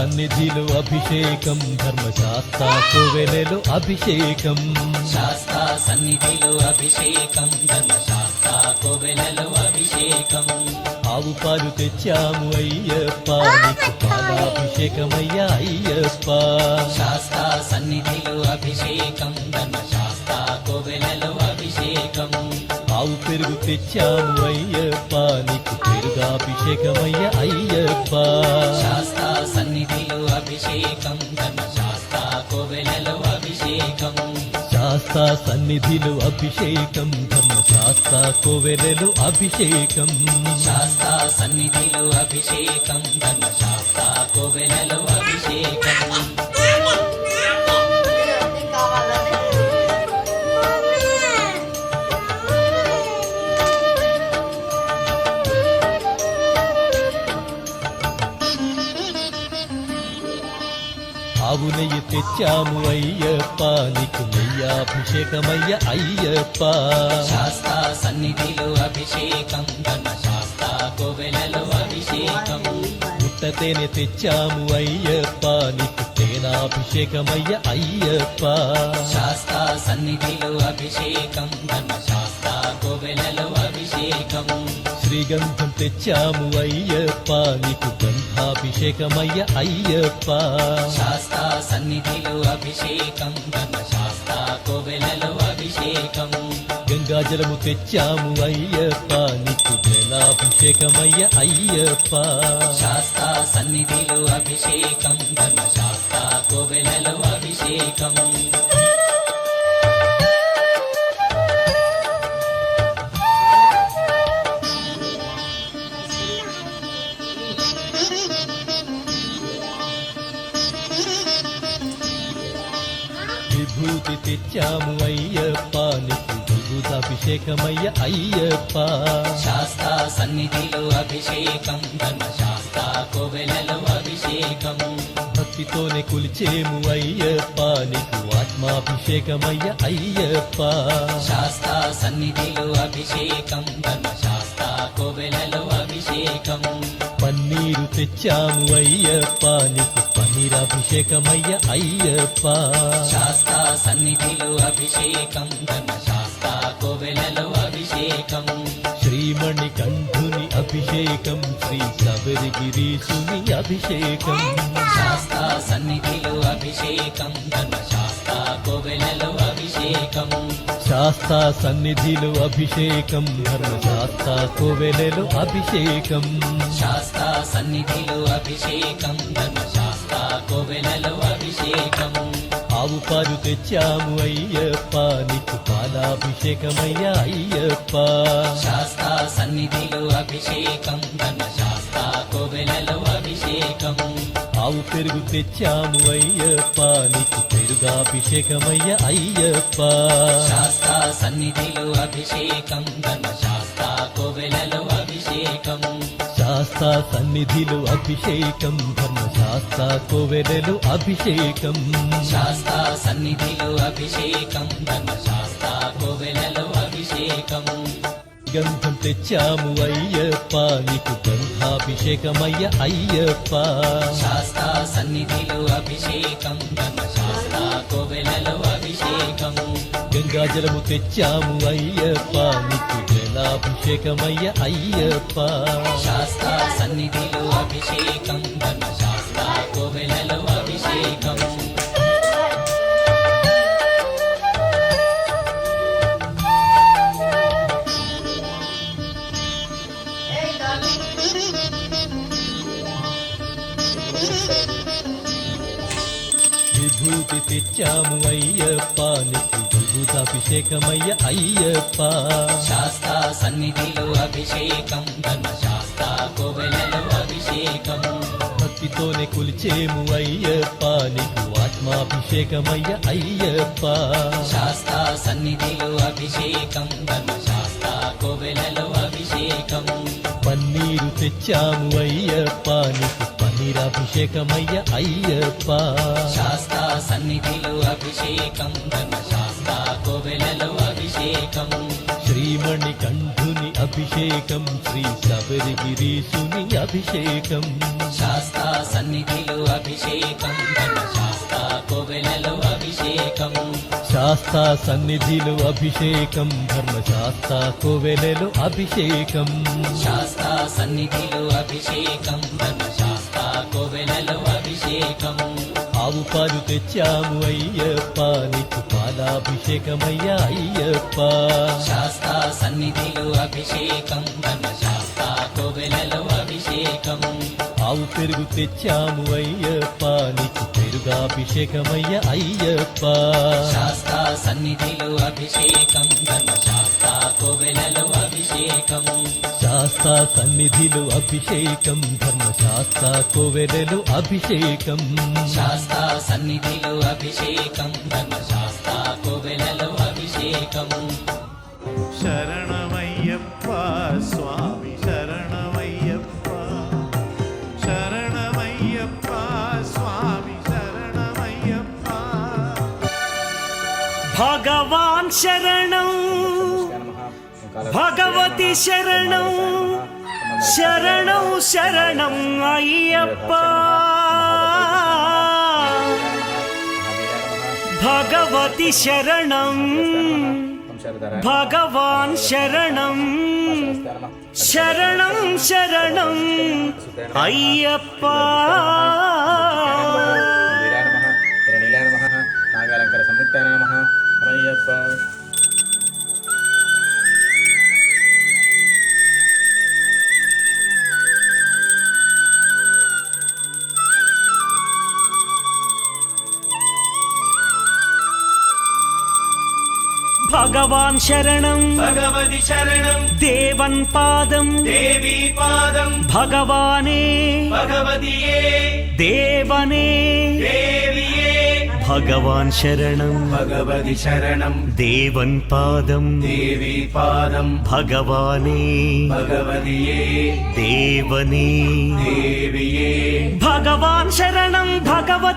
సన్నిధిలో అభిషేకం ధర్మశాస్త్ర కోవెలలో అభిషేకం శాస్త్ర సన్నిధిలో అభిషేకం ధర్మశాస్త్ర కోవెలలో అభిషేకం ఆవు పాలు తెచ్చాము అయ్యప్ప నీకు పాలాభిషేకమయ్యా అయ్యప్ప శాస్త్ర సన్నిధిలో అభిషేకం ధర్మశాస్త్ర కోవెలలో అభిషేకం ఆవు పెరుగు తెచ్చాము అయ్యప్ప నీకు పెరుగాభిషేకమయ్యా అయ్యప్ప శాస్త్ర సన్నిధిలో అభిషేకం ధర్మశాస్త్ర కోవెలలో అభిషేకం శాస్త్ర సన్నిధిలో అభిషేకం ధర్మశాస్త్ర కోవెలలో అభిషేకం శాస్త్ర సన్నిధిలో అభిషేకం ధర్మశాస్త్ర కోవెలలో అభిషేకం ఆవు నెయ్యి తెచ్చాము అయ్యప్ప నీకు నెయ్యాభిషేకమయ్య అయ్యప్ప శాస్త్ర సన్నిధిలో అభిషేకం ధర్మశాస్త్ర కోవెలలో అభిషేకం పుట్టతేనె తెచ్చాము అయ్యప్ప నీకు తేనాభిషేకమయ్య అయ్యప్ప శాస్త్ర సన్నిధిలో అభిషేకం ధర్మశాస్త్ర కోవెలలో అభిషేకం శ్రీగంధం తెచ్చాము అయ్యప్ప నీకు గంధాభిషేకమయ్య అయ్యప్ప శాస్త్ర సన్నిధిలో అభిషేకం ధర్మశాస్త్ర కోవెలలో అభిషేకం గంగాజలము తెచ్చాము అయ్యప్ప నీకు జలాభిషేకమయ్య అయ్యప్ప శాస్త్ర సన్నిధిలో అభిషేకం ధర్మశాస్త్ర కోవెలలో అభిషేకం విభూతి తెచ్చాము అయ్యప్ప నీకు విభూతాభిషేకమయ్య అయ్యప్ప శాస్త్ర సన్నిధిలో అభిషేకం ధర్మశాస్త్ర కోవెలలో అభిషేకం భక్తితోనే కొలిచేము అయ్యప్ప నీకు ఆత్మాభిషేకమయ్య అయ్యప్ప శాస్త్ర సన్నిధిలో అభిషేకం ధర్మశాస్త్ర కోవెలలో అభిషేకం పన్నీరు తెచ్చాము అయ్యప్ప నీకు పన్నీరాభిషేకమయ్య అయ్యప్ప శాస్త్ర సన్నిధిలో అభిషేకం ధర్మశాస్త్ర కోవెలలో అభిషేకం శ్రీమణి కంఠుని అభిషేకం శ్రీ శబరిగిరీశుని అభిషేకం శాస్త్ర సన్నిధిలో అభిషేకం ధర్మశాస్త్ర కోవెలలో అభిషేకం శాస్త్ర సన్నిధిలో అభిషేకం ధర్మశాస్త్ర కోవెలలో అభిషేకం శాస్త్ర సన్నిధిలో అభిషేకం ధర్మశాస్త్ర కోవెలలో అభిషేకం ఆవు పాలు తెచ్చాము అయ్యప్ప నీకు పాలాభిషేకమయ్య అయ్యప్ప శాస్త్ర సన్నిధిలో అభిషేకం ధర్మశాస్త్ర కోవెలలో అభిషేకం ఆవు పెరుగు తెచ్చాము అయ్యప్ప నీకు పెరుగాభిషేకమయ్య అయ్యప్ప శాస్త్ర సన్నిధిలో అభిషేకం ధర్మశాస్త్ర కోవెలలో అభిషేకం శాస్త్ర సన్నిధిలో అభిషేకం ధర్మశాస్త్ర కోవెలలో అభిషేకం శాస్త్ర సన్నిధిలో అభిషేకం ధర్మశాస్త్ర కోవెలలో అభిషేకం గంధం తెచ్చాము అయ్యప్ప నీకు గంధాభిషేకమయ్య అయ్యప్ప శాస్త్ర సన్నిధిలో అభిషేకం ధర్మశాస్త్ర కోవెలలో అభిషేకం గంగాజలము తెచ్చాము అయ్యప్ప నీకు జలాభిషేకమయ్య అయ్యప్ప శాస్త్ర సన్నిధిలో అభిషేకం ధర్మశాస్త్ర కోవెలలో అభిషేకం విభూతి తెచ్చాము అయ్యప్ప నీకు విభూతాభిషేకమయ్య అయ్యప్ప శాస్త్ర సన్నిధిలో అభిషేకం ధర్మశాస్త్ర కోవెలలో అభిషేకం భక్తితోనే కొలిచేము అయ్యప్ప నీకు ఆత్మాభిషేకమయ్య అయ్యప్ప శాస్త్ర సన్నిధిలో అభిషేకం ధర్మశాస్త్ర కోవెలలో అభిషేకం పన్నీరు తెచ్చాము అయ్యప్ప నీకు పన్నీరాభిషేకమయ్య అయ్యప్ప శాస్త్ర సన్నిధిలో అభిషేకం ధర్మశాస్త్ర కోవెలలో అభిషేకం శ్రీమణి కంఠుని అభిషేకం శ్రీ శబరిగిరీశుని అభిషేకం శాస్తా సన్నిధిలో అభిషేకం ధర్మశాస్త్ర కోవెలలో అభిషేకం శాస్తా సన్నిధిలో అభిషేకం ధర్మశాస్త్ర కోవెలలో అభిషేకం శాస్తా సన్నిధిలో అభిషేకం ధర్మశాస్త్ర కోవెలలో అభిషేకం ఆవు పాలు తెచ్చాము అయ్యప్ప నీకు పాలాభిషేకమయ్యా అయ్యప్ప శాస్తా సన్నిధిలో అభిషేకం ధర్మశాస్త్ర కోవెలలో అభిషేకం ఆవు పెరుగు తెచ్చాము అయ్యప్ప నీకు పెరుగాభిషేకమయ్యా అయ్యప్ప శాస్తా సన్నిధిలో అభిషేకం ధర్మశాస్త్ర కోవెలలో అభిషేకం శాస్తా సన్నిధిలో అభిషేకం ధర్మశాస్త్ర కోవెలలో అభిషేకం శాస్తా సన్నిధిలో అభిషేకం ధర్మశాస్త్ర కోవెలలో అభిషేకం శరణమయ్యప్ప స్వామి శరణమయ్యప్ప శరణమయ్యప్ప స్వామి శరణమయ్యప్ప భగవాన్ శరణం భగవతి శరణం శరణం శరణం అయ్యప్ప భగవతి శరణం భగవాన్ శరణం శరణం శరణం అయ్యప్ప నాగాలంకర సంయుక్తాయ నమః అయ్యప్ప భగవాన్ శరణం భగవతి శరణం దేవన్ పాదం దేవీ పాదం భగవానే భగవతియే దేవనే దేవియే భగవాన్ శరణం భగవతి శరణం దేవన్ పాదం దేవీ పాదం భగవానే భగవతియే దేవనే దేవియే భగవాన్ శరణం భగవతి